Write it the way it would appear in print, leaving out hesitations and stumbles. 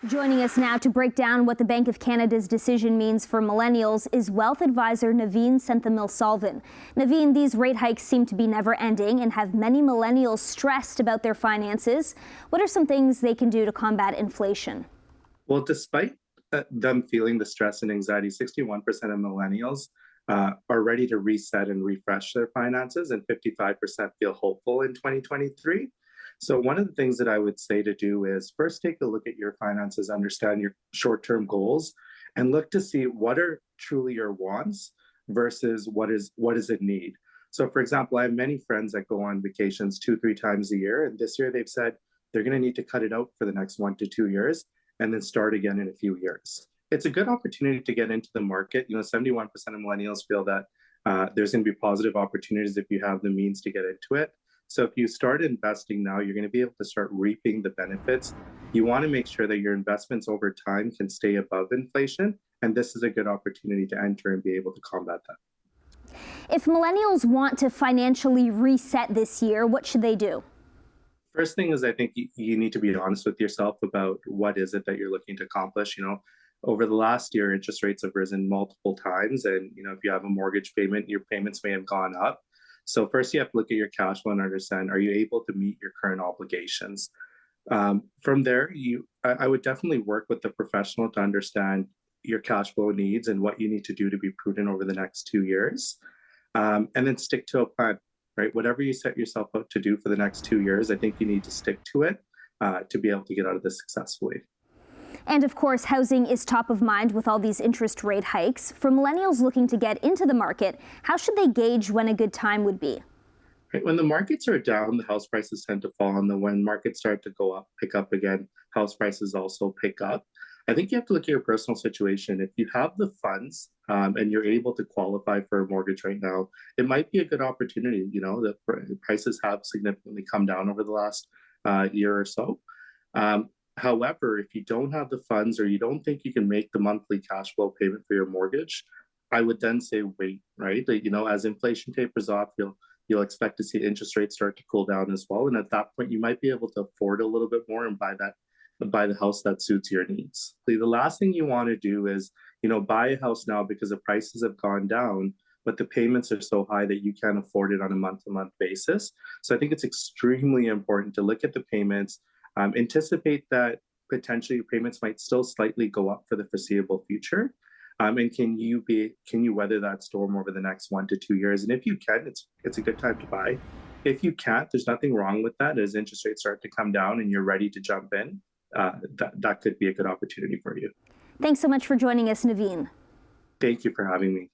Joining us now to break down what the Bank of Canada's decision means for millennials is wealth advisor Naveen Senthamilselvan. Naveen, these rate hikes seem to be never ending and have many millennials stressed about their finances. What are some things they can do to combat inflation? Well, despite them feeling the stress and anxiety, 61% of millennials are ready to reset and refresh their finances, and 55% feel hopeful in 2023. So, one of the things that I would say to do is first take a look at your finances, understand your short term goals, and look to see what are truly your wants versus what is a need. So, for example, I have many friends that go on vacations 2, 3 times a year, and this year they've said they're going to need to cut it out for the next 1 to 2 years and then start again in a few years. It's a good opportunity to get into the market. 71% of millennials feel that there's going to be positive opportunities if you have the means to get into it. So if you start investing now, you're going to be able to start reaping the benefits. You want to make sure that your investments over time can stay above inflation. And this is a good opportunity to enter and be able to combat that. If millennials want to financially reset this year, what should they do? First thing is I think you need to be honest with yourself about what is it that you're looking to accomplish. Over the last year, interest rates have risen multiple times. And, if you have a mortgage payment, your payments may have gone up. So first you have to look at your cash flow and understand, are you able to meet your current obligations? From there, I would definitely work with the professional to understand your cash flow needs and what you need to do to be prudent over the next 2 years. And then stick to a plan, right? Whatever you set yourself out to do for the next 2 years, I think you need to stick to it to be able to get out of this successfully. And of course, housing is top of mind with all these interest rate hikes. For millennials looking to get into the market, how should they gauge when a good time would be? Right. When the markets are down, the house prices tend to fall. And then when markets start to go up, pick up again, house prices also pick up. I think you have to look at your personal situation. If you have the funds and you're able to qualify for a mortgage right now, it might be a good opportunity. The prices have significantly come down over the last year or so. However, if you don't have the funds or you don't think you can make the monthly cash flow payment for your mortgage, I would then say wait, right? As inflation tapers off, you'll expect to see interest rates start to cool down as well. And at that point, you might be able to afford a little bit more and buy the house that suits your needs. The last thing you want to do is, buy a house now because the prices have gone down, but the payments are so high that you can't afford it on a month-to-month basis. So I think it's extremely important to look at the payments. Anticipate that potentially your payments might still slightly go up for the foreseeable future. And can you weather that storm over the next 1 to 2 years? And if you can, it's a good time to buy. If you can't, there's nothing wrong with that. As interest rates start to come down and you're ready to jump in, that could be a good opportunity for you. Thanks so much for joining us, Naveen. Thank you for having me.